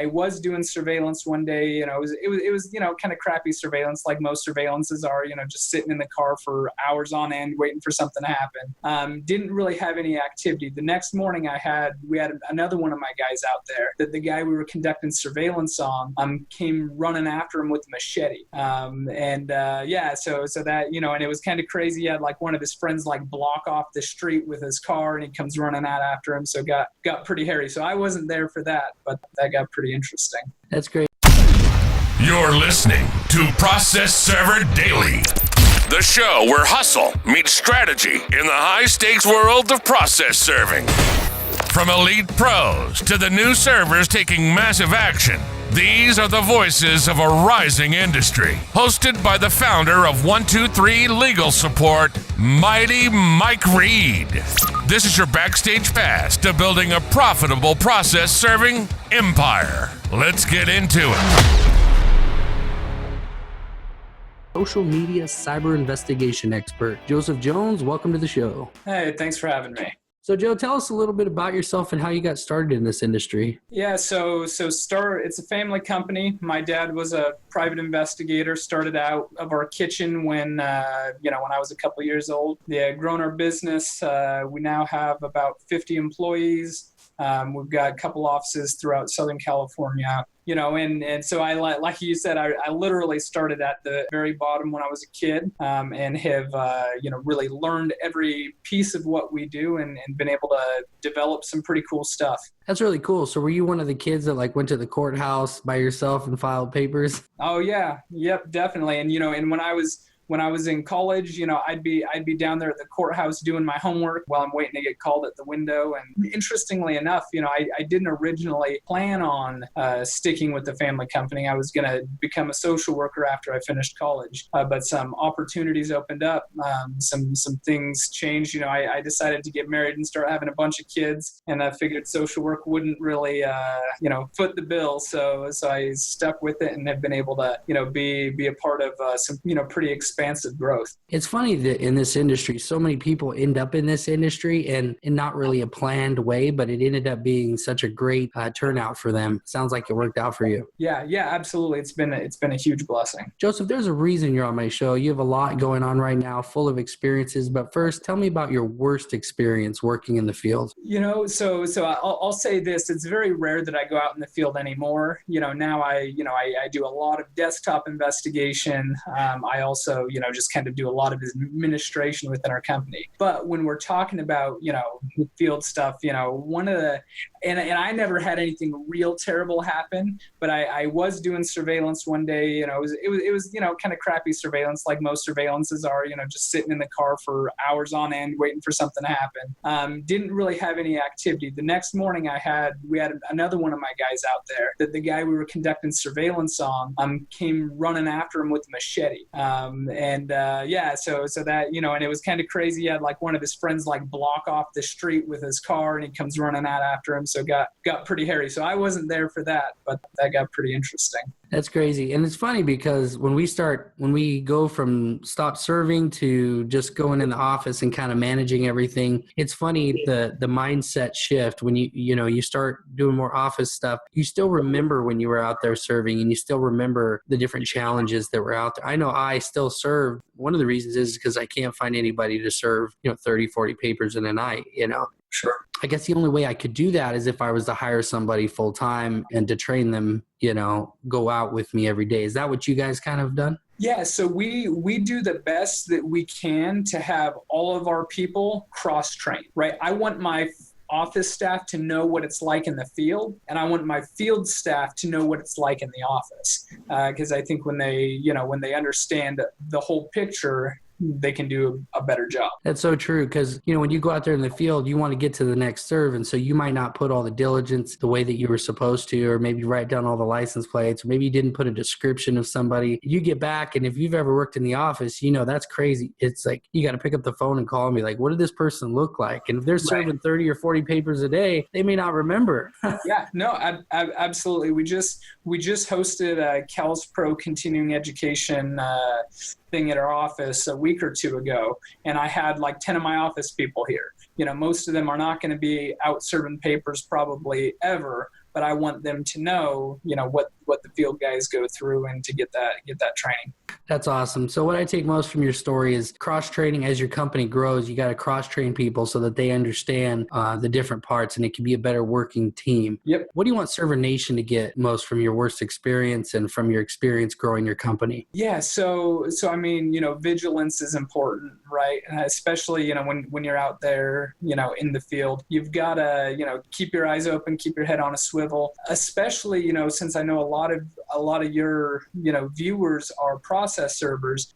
I was doing surveillance one day. It was kind of crappy surveillance, like most surveillances are. Just sitting in the car for hours on end, waiting for something to happen. Didn't really have any activity. The next morning, we had another one of my guys out there. That the guy we were conducting surveillance on came running after him with a machete. So that and it was kind of crazy. He had like one of his friends like block off the street with his car, and he comes running out after him. So got pretty hairy. So I wasn't there for that, but that got pretty interesting. That's great. You're listening to Process Server Daily, the show where hustle meets strategy in the high-stakes world of process serving. From elite pros to the new servers taking massive action, these are the voices of a rising industry. Hosted by the founder of 123 Legal Support, Mighty Mike Reed. This is your backstage pass to building a profitable process serving empire. Let's get into it. Social media cyber investigation expert, Joseph Jones, welcome to the show. Hey, thanks for having me. So Joe, tell us a little bit about yourself and how you got started in this industry. Yeah, it's a family company. My dad was a private investigator, started out of our kitchen when I was a couple years old. Yeah, grown our business. We now have about 50 employees. We've got a couple offices throughout Southern California. And so I, like you said, I literally started at the very bottom when I was a kid, and have, really learned every piece of what we do and been able to develop some pretty cool stuff. That's really cool. So were you one of the kids that went to the courthouse by yourself and filed papers? Oh yeah. Yep, definitely. And, and when I was in college, I'd be down there at the courthouse doing my homework while I'm waiting to get called at the window. And interestingly enough, I didn't originally plan on sticking with the family company. I was going to become a social worker after I finished college, but some opportunities opened up. Some things changed. I decided to get married and start having a bunch of kids, and I figured social work wouldn't really, foot the bill. So I stuck with it and have been able to, be a part of some, pretty expansive growth. It's funny that in this industry, so many people end up in this industry and in not really a planned way, but it ended up being such a great turnout for them. Sounds like it worked out for you. Yeah, absolutely. It's been a huge blessing. Joseph, there's a reason you're on my show. You have a lot going on right now, full of experiences. But first, tell me about your worst experience working in the field. So I'll say this: it's very rare that I go out in the field anymore. Now I do a lot of desktop investigation. I also just kind of do a lot of administration within our company. But when we're talking about, field stuff, one of the, and I never had anything real terrible happen, but I was doing surveillance one day. It was kind of crappy surveillance, like most surveillances are. Just sitting in the car for hours on end, waiting for something to happen. Didn't really have any activity. The next morning, we had another one of my guys out there. That the guy we were conducting surveillance on came running after him with a machete. So that, and it was kind of crazy. He had like one of his friends like block off the street with his car, and he comes running out after him. So got pretty hairy. So I wasn't there for that, but that got pretty interesting. That's crazy. And it's funny because when we go from stop serving to just going in the office and kind of managing everything, it's funny the mindset shift when you start doing more office stuff. You still remember when you were out there serving, and you still remember the different challenges that were out there. I know I still serve. One of the reasons is because I can't find anybody to serve 30, 40 papers in a night, Sure. I guess the only way I could do that is if I was to hire somebody full time and to train them, go out with me every day. Is that what you guys kind of done? Yeah, so we do the best that we can to have all of our people cross-trained, right? I want my office staff to know what it's like in the field, and I want my field staff to know what it's like in the office. Because I think when they understand the whole picture, they can do a better job. That's so true, because when you go out there in the field, you want to get to the next serve, and so you might not put all the diligence the way that you were supposed to, or maybe write down all the license plates, or maybe you didn't put a description of somebody. You get back, and if you've ever worked in the office, that's crazy. It's like you got to pick up the phone and call and be like, what did this person look like? And if they're serving 30 or 40 papers a day, they may not remember. Yeah, no, absolutely. We just hosted a Cal's Pro continuing education thing at our office a week or two ago, and I had like 10 of my office people here. Most of them are not going to be out serving papers probably ever, but I want them to know, what the field guys go through and to get that training. That's awesome. So what I take most from your story is cross-training. As your company grows, you got to cross-train people so that they understand the different parts, and it can be a better working team. Yep. What do you want Server Nation to get most from your worst experience and from your experience growing your company? Yeah. So I mean, vigilance is important, right? Especially, when you're out there, in the field, you've got to, keep your eyes open, keep your head on a swivel, especially, since I know a lot of your, viewers are process servers,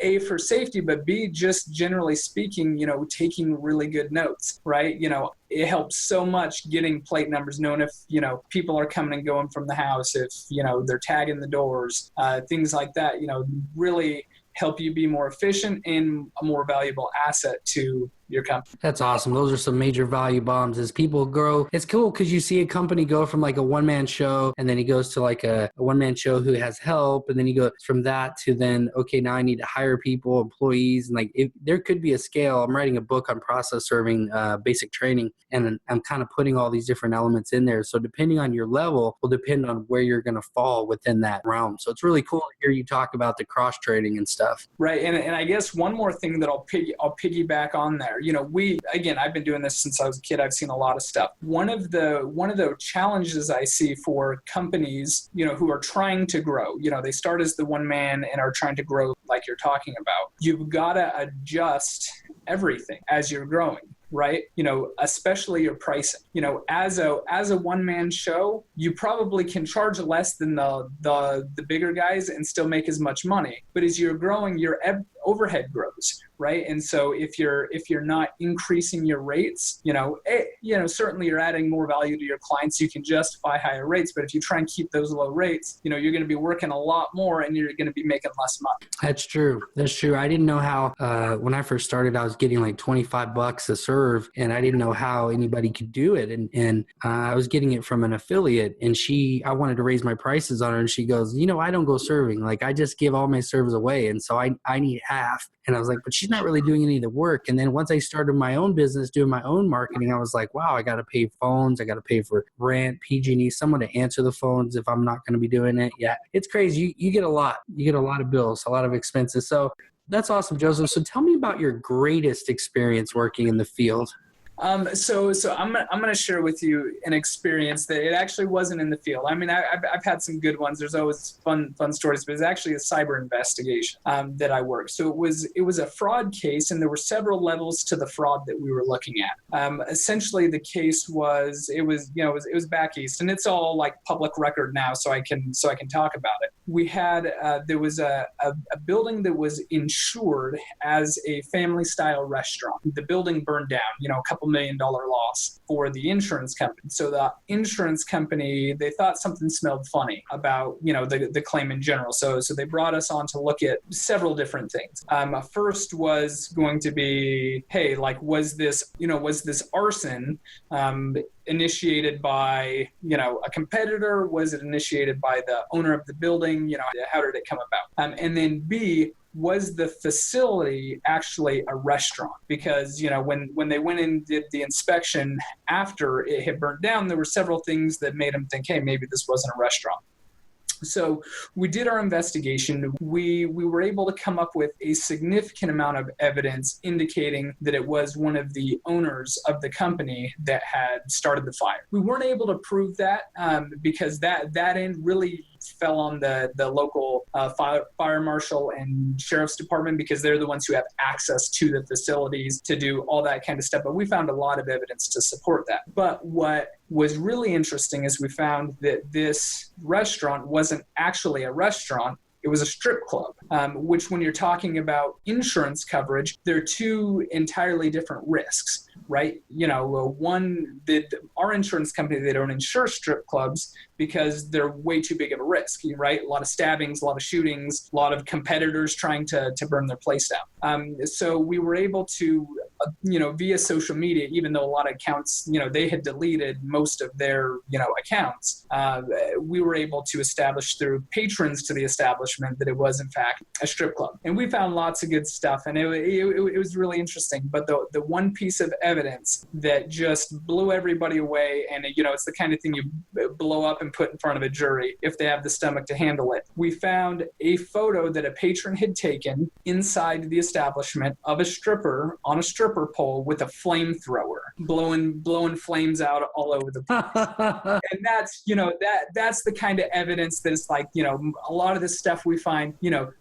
A, for safety, but B, just generally speaking, taking really good notes, right? It helps so much getting plate numbers, knowing if, people are coming and going from the house, if, they're tagging the doors, things like that, really help you be more efficient and a more valuable asset to your company. That's awesome. Those are some major value bombs. As people grow, it's cool because you see a company go from like a one-man show, and then he goes to like a one-man show who has help, and then he goes from that to then, okay, now I need to hire people, employees, and like there could be a scale. I'm writing a book on process serving basic training, and I'm kind of putting all these different elements in there. So depending on your level will depend on where you're going to fall within that realm. So it's really cool to hear you talk about the cross-training and stuff. Right. And I guess one more thing that I'll piggyback on there. I've been doing this since I was a kid. I've seen a lot of stuff. One of the challenges I see for companies, who are trying to grow, they start as the one man and are trying to grow like you're talking about. You've got to adjust everything as you're growing. Right? Especially your pricing. As a one-man show, you probably can charge less than the bigger guys and still make as much money. But as you're growing, your overhead grows, right? And so if you're not increasing your rates, certainly you're adding more value to your clients. You can justify higher rates, but if you try and keep those low rates, you're going to be working a lot more and you're going to be making less money. That's true. I didn't know how, when I first started, I was getting like $25 a serve, and I didn't know how anybody could do it. And I was getting it from an affiliate, and I wanted to raise my prices on her, and she goes, I don't go serving. Like, I just give all my serves away. And so I need half. And I was like, but she's not really doing any of the work. And then once I started my own business, doing my own marketing, I was like, wow, I got to pay phones. I got to pay for rent, PG&E, someone to answer the phones if I'm not going to be doing it. Yeah, it's crazy. You get a lot. You get a lot of bills, a lot of expenses. So that's awesome, Joseph. So tell me about your greatest experience working in the field. So I'm going to share with you an experience that it actually wasn't in the field. I mean, I've had some good ones. There's always fun stories, but it's actually a cyber investigation, that I worked. So it was a fraud case, and there were several levels to the fraud that we were looking at. Essentially the case was, it was back east, and it's all like public record now. So I can talk about it. We had, there was a building that was insured as a family style restaurant. The building burned down, a couple $2 million loss for the insurance company. So the insurance company, they thought something smelled funny about, the claim in general. So they brought us on to look at several different things. First was going to be, hey, like, was this arson initiated by, a competitor? Was it initiated by the owner of the building? How did it come about? And then B, was the facility actually a restaurant? Because, when they went and did the inspection after it had burnt down, there were several things that made them think, hey, maybe this wasn't a restaurant. So we did our investigation. We were able to come up with a significant amount of evidence indicating that it was one of the owners of the company that had started the fire. We weren't able to prove that because that end really fell on the local fire marshal and sheriff's department, because they're the ones who have access to the facilities to do all that kind of stuff. But we found a lot of evidence to support that. But what was really interesting is we found that this restaurant wasn't actually a restaurant. It was a strip club, which, when you're talking about insurance coverage, there are two entirely different risks, right? One, our insurance company, they don't insure strip clubs because they're way too big of a risk, right? A lot of stabbings, a lot of shootings, a lot of competitors trying to burn their place down. So we were able to, via social media, even though a lot of accounts, they had deleted most of their, accounts, we were able to establish through patrons to the establishment that it was in fact a strip club. And we found lots of good stuff, and it was really interesting. But the one piece of evidence that just blew everybody away, and it's the kind of thing you blow up and put in front of a jury if they have the stomach to handle it. We found a photo that a patron had taken inside the establishment of a stripper on a stripper pole with a flamethrower, blowing flames out all over the place. And that's the kind of evidence that it's like, a lot of this stuff we find,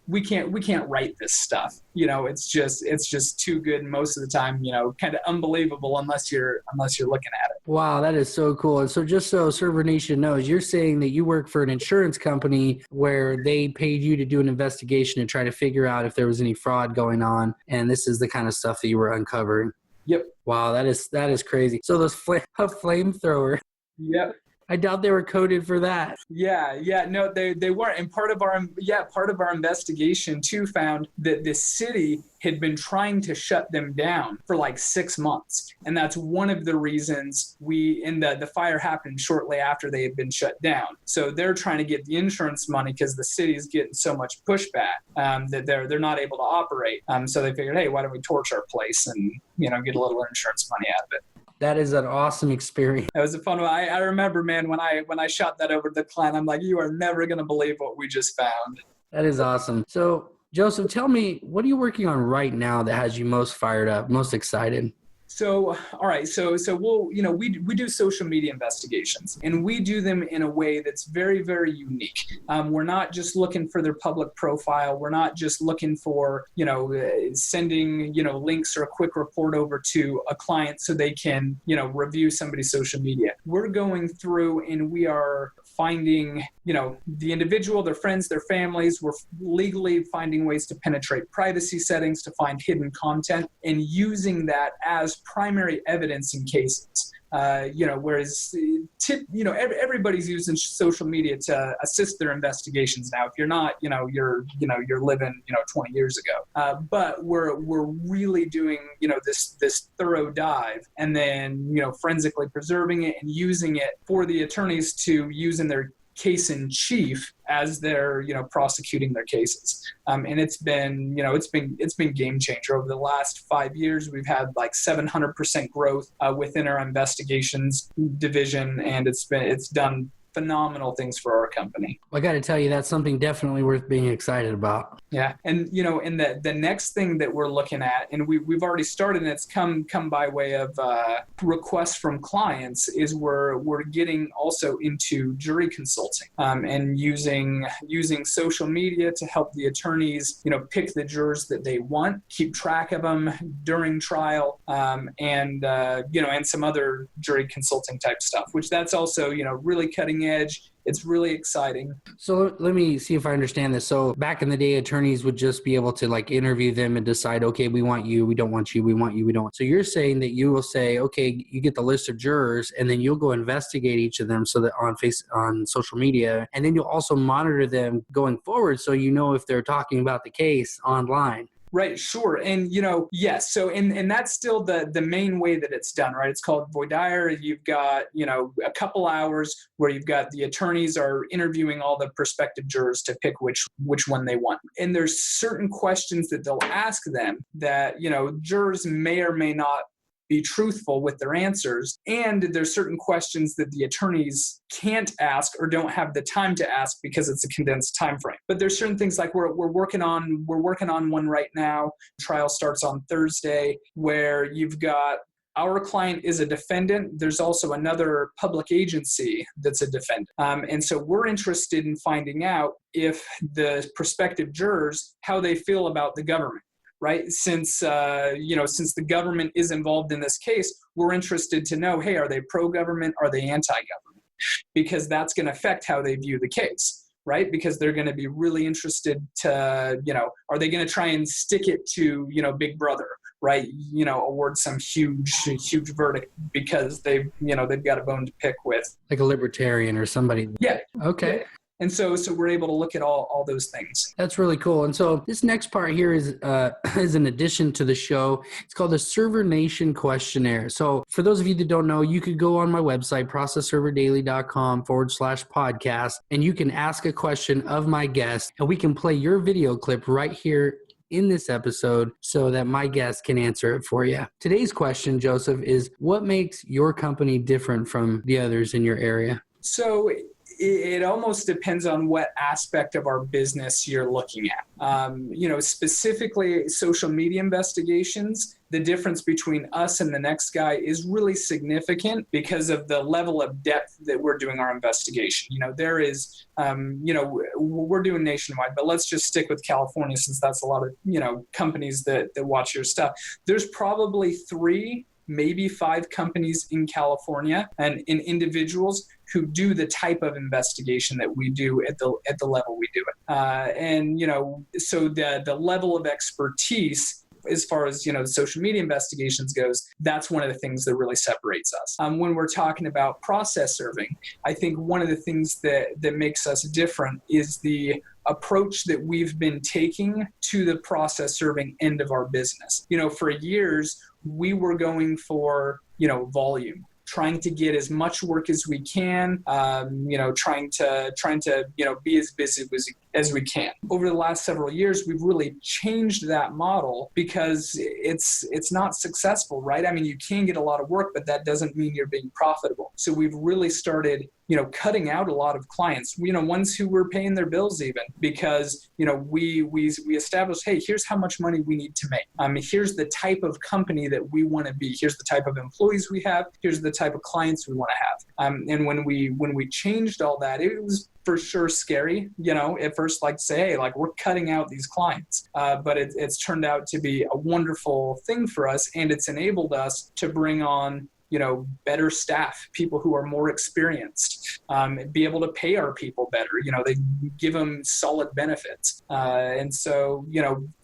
we can't write this stuff. It's just too good most of the time, kind of unbelievable unless you're looking at it. Wow, that is so cool. And so just so Server Nation knows, you're saying that you work for an insurance company where they paid you to do an investigation and try to figure out if there was any fraud going on, and this is the kind of stuff that you were uncovering. Yep. Wow, that is crazy. So those flamethrower. Yep. I doubt they were coded for that. Yeah, no, they weren't. And part of our investigation too found that the city had been trying to shut them down for like 6 months. And that's one of the reasons the fire happened shortly after they had been shut down. So they're trying to get the insurance money because the city's getting so much pushback that they're not able to operate. So they figured, hey, why don't we torch our place and, get a little insurance money out of it. That is an awesome experience. It was a fun one. I remember, man, when I shot that over to the client, I'm like, you are never going to believe what we just found. That is awesome. So, Joseph, tell me, what are you working on right now that has you most fired up, most excited? So, all right. So we'll, we do social media investigations, and we do them in a way that's very, very unique. We're not just looking for their public profile. We're not just looking for, sending, links or a quick report over to a client so they can, review somebody's social media. We're going through and we are finding, the individual, their friends, their families. We're legally finding ways to penetrate privacy settings, to find hidden content, and using that as primary evidence in cases. Whereas everybody's using social media to assist their investigations now. If you're not, you're living 20 years ago. But we're really doing this thorough dive, and then forensically preserving it and using it for the attorneys to use in their case in chief as they're prosecuting their cases. And it's been game changer. Over the last 5 years, we've had like 700% growth within our investigations division, and it's done phenomenal things for our company. I got to tell you, that's something definitely worth being excited about. Yeah. And, and the next thing that we're looking at, and we've already started, and it's come by way of requests from clients, is we're getting also into jury consulting and using social media to help the attorneys, pick the jurors that they want, keep track of them during trial, and some other jury consulting type stuff, which that's also, really cutting edge. It's really exciting. So let me see if I understand this. So back in the day, attorneys would just be able to interview them and decide, okay, we want you, we don't want you, we want you, we don't want. So you're saying that you will say, okay, you get the list of jurors, and then you'll go investigate each of them so that on social media, and then you'll also monitor them going forward so if they're talking about the case online. Right, sure. And, yes. So, and that's still the main way that it's done, right? It's called voir dire. You've got, a couple hours where you've got the attorneys are interviewing all the prospective jurors to pick which one they want. And there's certain questions that they'll ask them that, jurors may or may not be truthful with their answers. And there's certain questions that the attorneys can't ask or don't have the time to ask because it's a condensed time frame. But there's certain things like we're working on one right now. Trial starts on Thursday, where you've got our client is a defendant. There's also another public agency that's a defendant. And so we're interested in finding out if the prospective jurors, how they feel about the government. Right? Since the government is involved in this case, we're interested to know, hey, are they pro-government? Are they anti-government? Because that's going to affect how they view the case, right? Because they're going to be really interested to, are they going to try and stick it to, Big Brother, right? Award some huge verdict because they've got a bone to pick with. Like a libertarian or somebody. Yeah. Okay. And so we're able to look at all those things. That's really cool. And so this next part here is an addition to the show. It's called the Server Nation Questionnaire. So for those of you that don't know, you could go on my website, processserverdaily.com/podcast, and you can ask a question of my guest, and we can play your video clip right here in this episode so that my guest can answer it for you. Today's question, Joseph, is what makes your company different from the others in your area? So it almost depends on what aspect of our business you're looking at. Specifically social media investigations, the difference between us and the next guy is really significant because of the level of depth that we're doing our investigation. There is, we're doing nationwide, but let's just stick with California since that's a lot of, companies that watch your stuff. There's probably 3, maybe 5 companies in California and in individuals who do the type of investigation that we do at the level we do it. So the level of expertise as far as, social media investigations goes, that's one of the things that really separates us. When we're talking about process serving, I think one of the things that makes us different is the approach that we've been taking to the process serving end of our business. For years, we were going for, volume, trying to get as much work as we can, trying to be as busy as we can. Over the last several years, we've really changed that model because it's not successful, right? I mean, you can get a lot of work, but that doesn't mean you're being profitable. So we've really started cutting out a lot of clients, ones who were paying their bills even because, we established, hey, here's how much money we need to make. Here's the type of company that we want to be. Here's the type of employees we have. Here's the type of clients we want to have. And when we changed all that, it was for sure scary, at first, like say, hey, like we're cutting out these clients. But it's turned out to be a wonderful thing for us. And it's enabled us to bring on better staff, people who are more experienced, be able to pay our people better. They give them solid benefits. And so,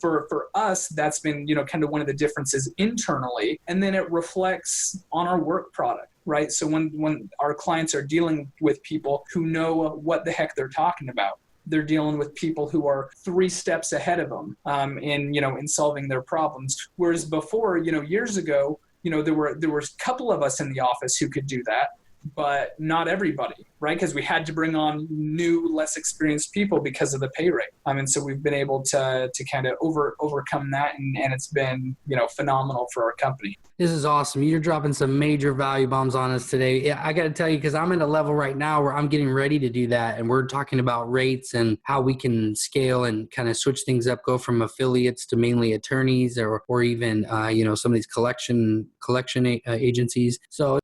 for us, that's been, kind of one of the differences internally. And then it reflects on our work product. Right. So when our clients are dealing with people who know what the heck they're talking about, they're dealing with people who are 3 steps ahead of them in solving their problems. Whereas before, years ago, there were a couple of us in the office who could do that, but not everybody, right? Because we had to bring on new, less experienced people because of the pay rate. And so we've been able to kind of overcome that, and it's been, phenomenal for our company. This is awesome. You're dropping some major value bombs on us today. Yeah, I got to tell you, because I'm at a level right now where I'm getting ready to do that, and we're talking about rates and how we can scale and kind of switch things up, go from affiliates to mainly attorneys or even, some of these collection agencies. So.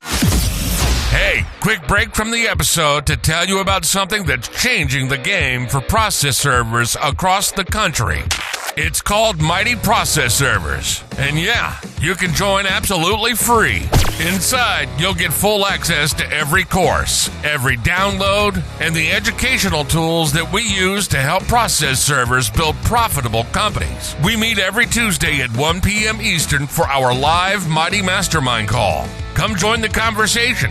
Hey, quick break from the episode to tell you about something that's changing the game for process servers across the country. It's called Mighty Process Servers. And yeah, you can join absolutely free. Inside, you'll get full access to every course, every download, and the educational tools that we use to help process servers build profitable companies. We meet every Tuesday at 1 p.m. Eastern for our live Mighty Mastermind call. Come join the conversation.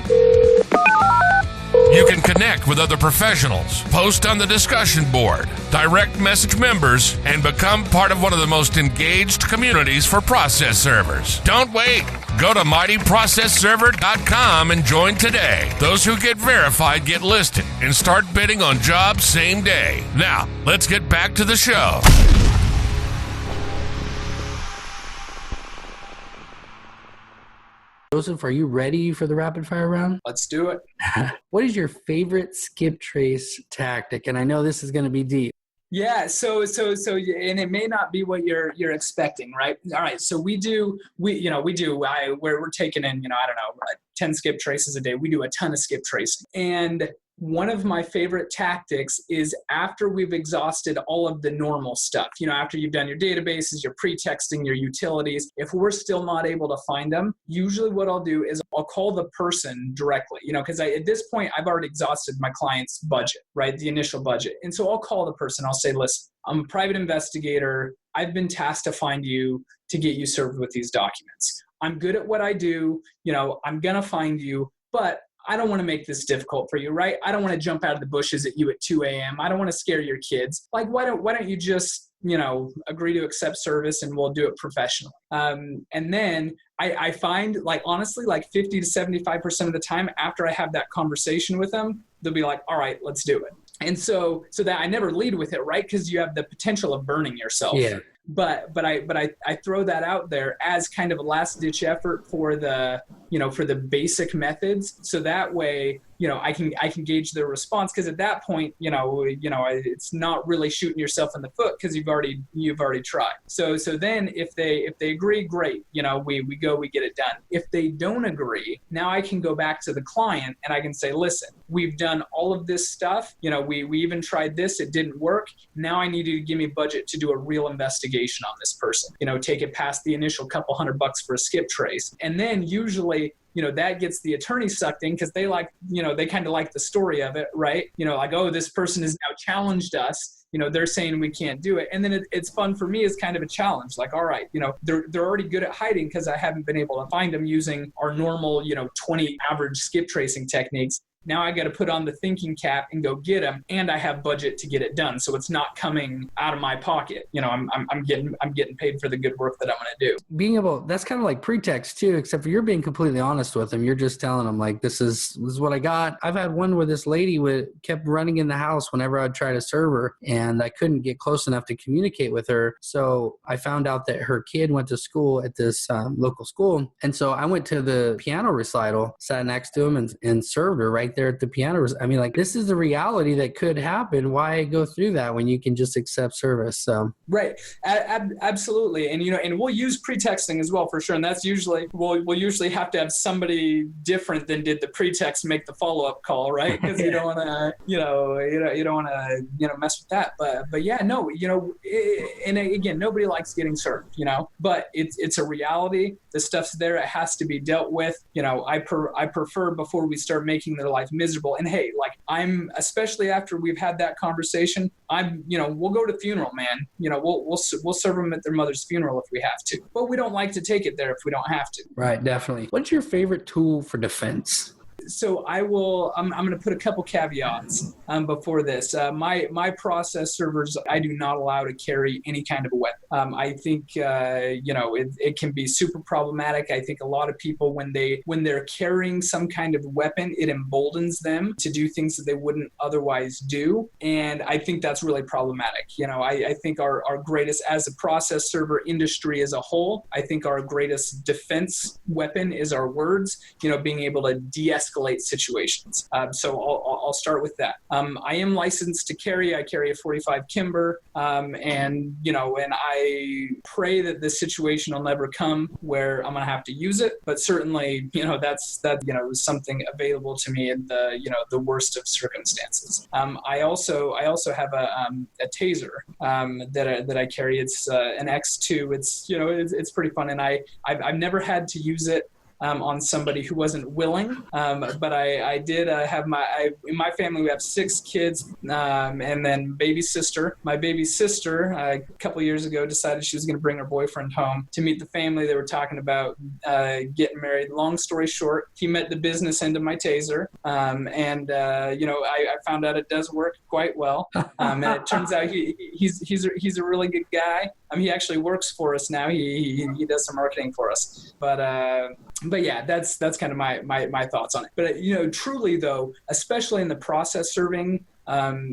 You can connect with other professionals, post on the discussion board, direct message members, and become part of one of the most engaged communities for process servers. Don't wait. Go to mightyprocessserver.com and join today. Those who get verified get listed and start bidding on jobs same day. Now, let's get back to the show. Joseph, are you ready for the rapid fire round? Let's do it. What is your favorite skip trace tactic? And I know this is going to be deep. Yeah. So, and it may not be what you're expecting, right? All right. So we're taking in, 10 skip traces a day. We do a ton of skip tracing. And one of my favorite tactics is after we've exhausted all of the normal stuff, after you've done your databases, your pre-texting, your utilities, if we're still not able to find them, usually what I'll do is I'll call the person directly, because at this point, I've already exhausted my client's budget, right? The initial budget. And so I'll call the person. I'll say, listen, I'm a private investigator. I've been tasked to find you to get you served with these documents. I'm good at what I do. I'm going to find you, but I don't want to make this difficult for you, right? I don't want to jump out of the bushes at you at 2 a.m. I don't want to scare your kids. Like, why don't you just, agree to accept service and we'll do it professionally. And then I find, like, honestly, like 50 to 75% of the time after I have that conversation with them, they'll be like, all right, let's do it. And so that I never lead with it, right? Because you have the potential of burning yourself. Yeah. But I throw that out there as kind of a last ditch effort for the basic methods. So that way, I can gauge their response, because at that point, it's not really shooting yourself in the foot, because you've already tried. So then if they agree, great, we get it done. If they don't agree, now I can go back to the client and I can say, listen, we've done all of this stuff. We even tried this, it didn't work. Now I need you to give me budget to do a real investigation on this person. Take it past the initial couple $100 for a skip trace. And then usually, that gets the attorney sucked in, because they like, they kind of like the story of it, right? Like, oh, this person has now challenged us. They're saying we can't do it. And then it's fun for me as kind of a challenge. Like, all right, they're already good at hiding because I haven't been able to find them using our normal, 20 average skip tracing techniques. Now I got to put on the thinking cap and go get them, and I have budget to get it done. So it's not coming out of my pocket. I'm getting paid for the good work that I'm going to do. That's kind of like pretext too, except for you're being completely honest with them. You're just telling them, like, this is what I got. I've had one where this lady kept running in the house whenever I'd try to serve her, and I couldn't get close enough to communicate with her. So I found out that her kid went to school at this local school. And so I went to the piano recital, sat next to him and served her right there at the piano. I mean, like, this is the reality that could happen. Why go through that when you can just accept service? So right, absolutely. And and we'll use pretexting as well, for sure. And that's usually we'll usually have to have somebody different than did the pretext make the follow-up call, right? Because you don't want to you don't want to mess with that. But yeah, no, and again, nobody likes getting served, but it's a reality. The stuff's there. It has to be dealt with. I prefer, before we start making their life miserable. And hey, like, I'm, especially after we've had that conversation, we'll go to funeral, man. We'll serve them at their mother's funeral if we have to, but we don't like to take it there if we don't have to. Right. Definitely. What's your favorite tool for defense? So I'm going to put a couple caveats before this. My process servers, I do not allow to carry any kind of a weapon. I think, it can be super problematic. I think a lot of people, when they're carrying some kind of weapon, it emboldens them to do things that they wouldn't otherwise do. And I think that's really problematic. I think our greatest, as a process server industry as a whole, I think our greatest defense weapon is our words, being able to de-escalate situations. So I'll start with that. I am licensed to carry. I carry a 45 Kimber, and I pray that this situation will never come where I'm going to have to use it. But certainly, that's something available to me in the worst of circumstances. I also have a taser that I carry. It's an X2. It's pretty fun, and I've never had to use it on somebody who wasn't willing. But I did have in my family, we have 6 kids, and then baby sister. My baby sister, a couple years ago, decided she was going to bring her boyfriend home to meet the family. They were talking about getting married. Long story short, he met the business end of my taser. I found out it does work quite well. And it turns out he's a really good guy. He actually works for us now. He does some marketing for us. But yeah, that's kind of my thoughts on it. But truly though, especially in the process serving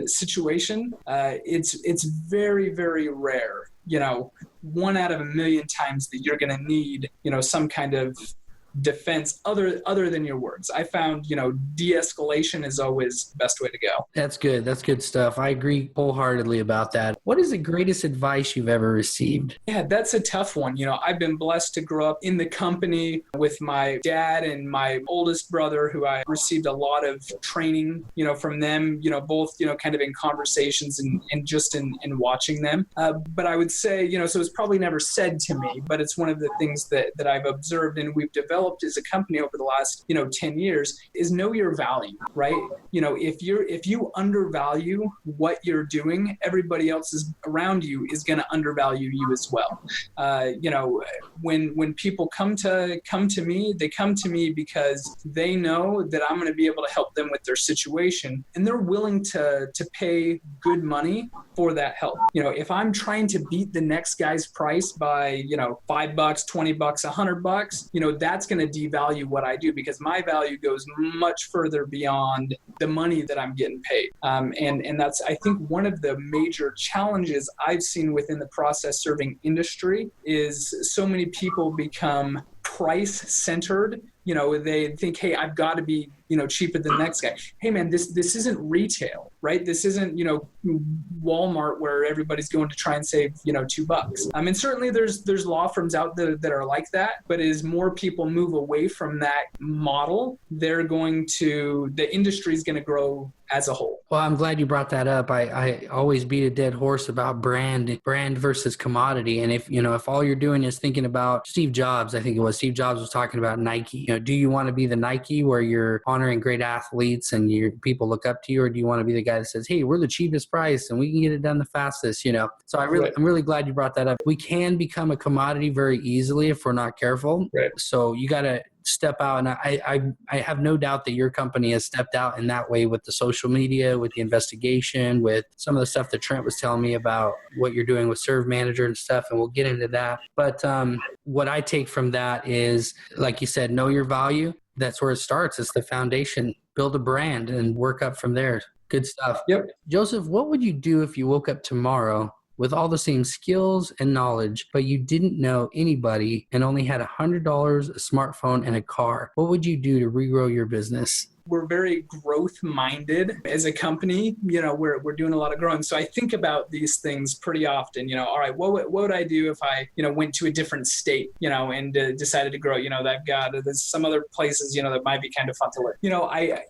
situation, it's very, very rare. 1 out of a million times that you're going to need some kind of defense other than your words. I found de-escalation is always the best way to go. That's good stuff. I agree wholeheartedly about that. What is the greatest advice you've ever received? Yeah, that's a tough one. I've been blessed to grow up in the company with my dad and my oldest brother, who I received a lot of training from them, both kind of in conversations and just in watching them. But I would say so it's probably never said to me, but it's one of the things that I've observed and we've developed developed as a company over the last, 10 years is know your value, right? If you undervalue what you're doing, everybody else around you is going to undervalue you as well. When people come to me, they come to me because they know that I'm going to be able to help them with their situation, and they're willing to pay good money for that help. If I'm trying to beat the next guy's price by, $5, $20, $100, that's going to devalue what I do, because my value goes much further beyond the money that I'm getting paid. And that's, I think, one of the major challenges I've seen within the process serving industry is so many people become price centered. They think, hey, I've got to be, cheaper than the next guy. Hey man, this isn't retail, right? This isn't, Walmart where everybody's going to try and save, $2. And certainly there's law firms out there that are like that, but as more people move away from that model, the industry is going to grow as a whole. Well, I'm glad you brought that up. I always beat a dead horse about brand versus commodity. And if all you're doing is thinking about Steve Jobs was talking about Nike. Do you want to be the Nike where you're honoring great athletes and people look up to you, or do you want to be the guy that says, hey, we're the cheapest price and we can get it done the fastest? So I'm really glad you brought that up. We can become a commodity very easily if we're not careful. Right. So you got to step out, and I have no doubt that your company has stepped out in that way with the social media, with the investigation, with some of the stuff that Trent was telling me about what you're doing with Serve Manager and stuff, and we'll get into that. But what I take from that is, like you said, know your value. That's where it starts. It's the foundation. Build a brand and work up from there. Good stuff. Yep. Joseph, what would you do if you woke up tomorrow with all the same skills and knowledge, but you didn't know anybody and only had $100, a smartphone, and a car? What would you do to regrow your business? We're very growth minded as a company. We're doing a lot of growing. So I think about these things pretty often. All right, what would I do if I, went to a different state, and decided to grow? There's some other places, that might be kind of fun to live.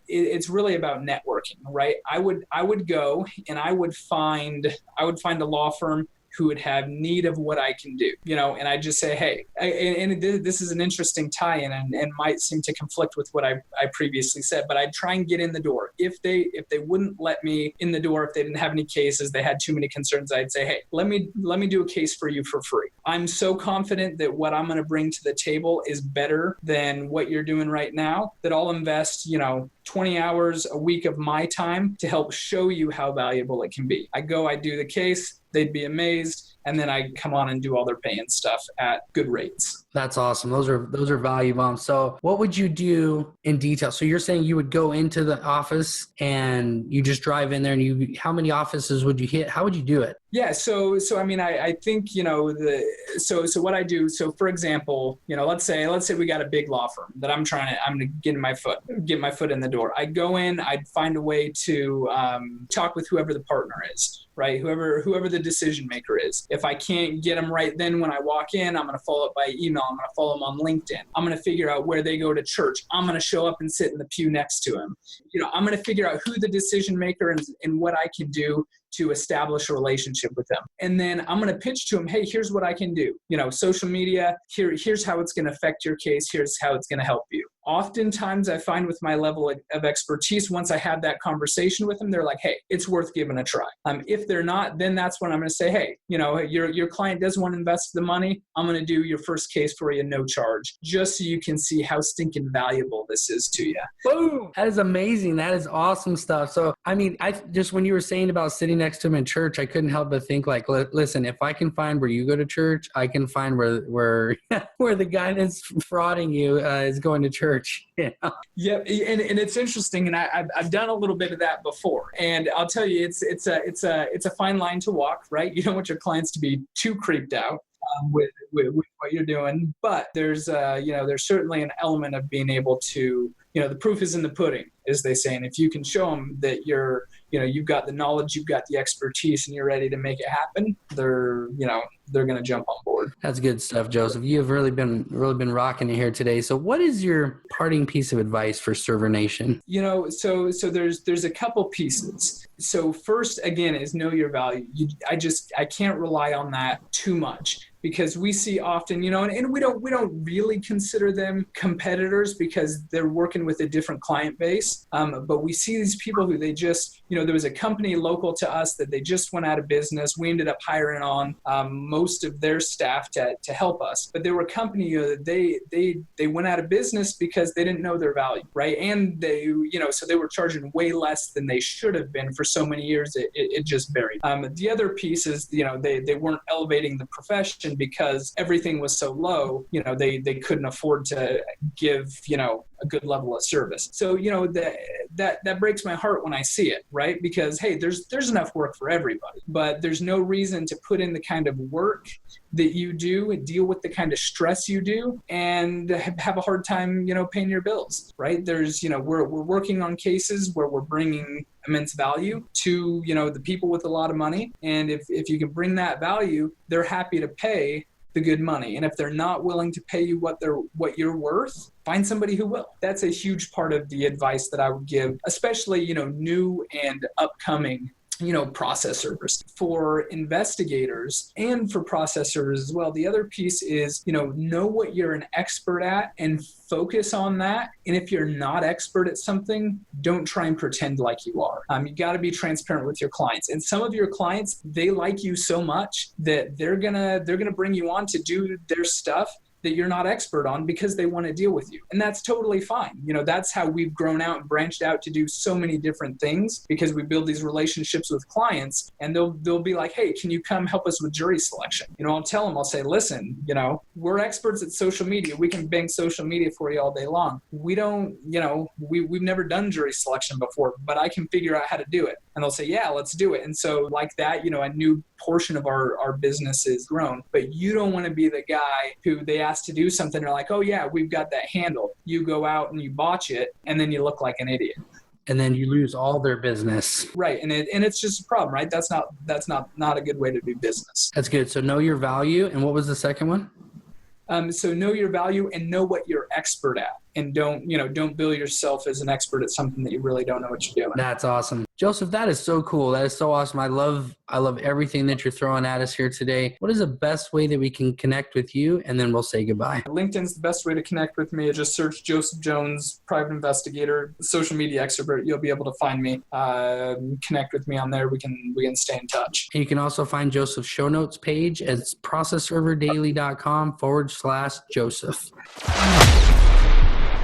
It's really about networking, right? I would go and I would find a law firm who would have need of what I can do, and I just say, hey, and this is an interesting tie-in and might seem to conflict with what I previously said, but I'd try and get in the door. If they wouldn't let me in the door, if they didn't have any cases, they had too many concerns, I'd say, hey, let me do a case for you for free. I'm so confident that what I'm going to bring to the table is better than what you're doing right now, that I'll invest, 20 hours a week of my time to help show you how valuable it can be. I do the case, they'd be amazed, and then I come on and do all their paying stuff at good rates. That's awesome. Those are value bombs. So what would you do in detail? So you're saying you would go into the office and you just drive in there, and how many offices would you hit? How would you do it? Yeah. So I think, so what I do, so for example, let's say we got a big law firm that I'm going to get my foot in the door. I'd go in, I'd find a way to talk with whoever the partner is, right? Whoever the decision maker is. If I can't get them right then when I walk in, I'm going to follow up by email. I'm going to follow them on LinkedIn. I'm going to figure out where they go to church. I'm going to show up and sit in the pew next to them. I'm going to figure out who the decision maker is and what I can do to establish a relationship with them. And then I'm going to pitch to them, hey, here's what I can do. Social media, here's how it's going to affect your case. Here's how it's going to help you. Oftentimes I find with my level of expertise, once I have that conversation with them, they're like, hey, it's worth giving a try. If they're not, then that's when I'm going to say, hey, your client doesn't want to invest the money. I'm going to do your first case for you, no charge, just so you can see how stinking valuable this is to you. Boom. That is amazing. That is awesome stuff. So, when you were saying about sitting next to him in church, I couldn't help but think like, listen, if I can find where you go to church, I can find where the guy that's frauding you is going to church. Yeah. Yep. And it's interesting. And I've done a little bit of that before. And I'll tell you, it's a fine line to walk, right? You don't want your clients to be too creeped out with what you're doing. But there's certainly an element of being able to, the proof is in the pudding, as they say. And if you can show them that you've got the knowledge, you've got the expertise, and you're ready to make it happen, they're going to jump on board. That's good stuff, Joseph. You have really been rocking it here today. So what is your parting piece of advice for Server Nation? So there's a couple pieces. So first, again, is know your value. I can't rely on that too much, because we see often, and we don't really consider them competitors because they're working with a different client base. But we see these people who they just, there was a company local to us that they just went out of business. We ended up hiring on most of their staff to help us. But they were a company that they went out of business because they didn't know their value, right? And they, so they were charging way less than they should have been for so many years. It just varied. The other piece is, they weren't elevating the profession because everything was so low, they couldn't afford to give, a good level of service. So, that breaks my heart when I see it, right? Because, hey, there's enough work for everybody, but there's no reason to put in the kind of work that you do and deal with the kind of stress you do and have a hard time, paying your bills, right? There's, we're working on cases where we're bringing immense value to, the people with a lot of money. And if you can bring that value, they're happy to pay the good money. And if they're not willing to pay you what you're worth, find somebody who will. That's a huge part of the advice that I would give, especially, new and upcoming process servers. For investigators and for process servers as well, the other piece is, know what you're an expert at and focus on that. And if you're not expert at something, don't try and pretend like you are. You got to be transparent with your clients. And some of your clients, they like you so much that they're gonna bring you on to do their stuff that you're not expert on because they want to deal with you. And that's totally fine. That's how we've grown out and branched out to do so many different things, because we build these relationships with clients and they'll be like, hey, can you come help us with jury selection? I'll tell them, I'll say, listen, we're experts at social media. We can bang social media for you all day long. We don't, we've never done jury selection before, but I can figure out how to do it. And they'll say, yeah, let's do it. And so like that, a new portion of our business is grown. But you don't want to be the guy who they ask to do something. They're like, oh yeah, we've got that handled. You go out and you botch it, and then you look like an idiot. And then you lose all their business. Right. And it's just a problem, right? That's not a good way to do business. That's good. So know your value. And what was the second one? So know your value and know what you're expert at. And don't bill yourself as an expert at something that you really don't know what you're doing. That's awesome. Joseph, that is so cool. That is so awesome. I love everything that you're throwing at us here today. What is the best way that we can connect with you? And then we'll say goodbye. LinkedIn's the best way to connect with me. Just search Joseph Jones, private investigator, social media expert. You'll be able to find me, connect with me on there. We can stay in touch. And you can also find Joseph's show notes page at processserverdaily.com/Joseph.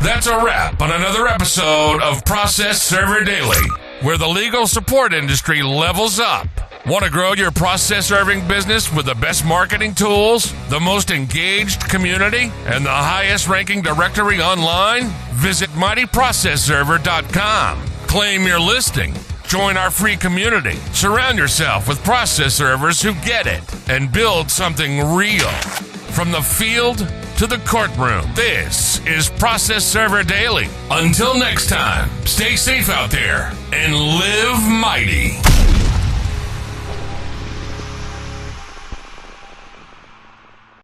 That's a wrap on another episode of Process Server Daily, where the legal support industry levels up. Want to grow your process serving business with the best marketing tools, the most engaged community, and the highest ranking directory online? Visit mightyprocessserver.com. Claim your listing. Join our free community. Surround yourself with process servers who get it and build something real. From the field to the courtroom, this is Process Server Daily. Until next time, stay safe out there and live mighty.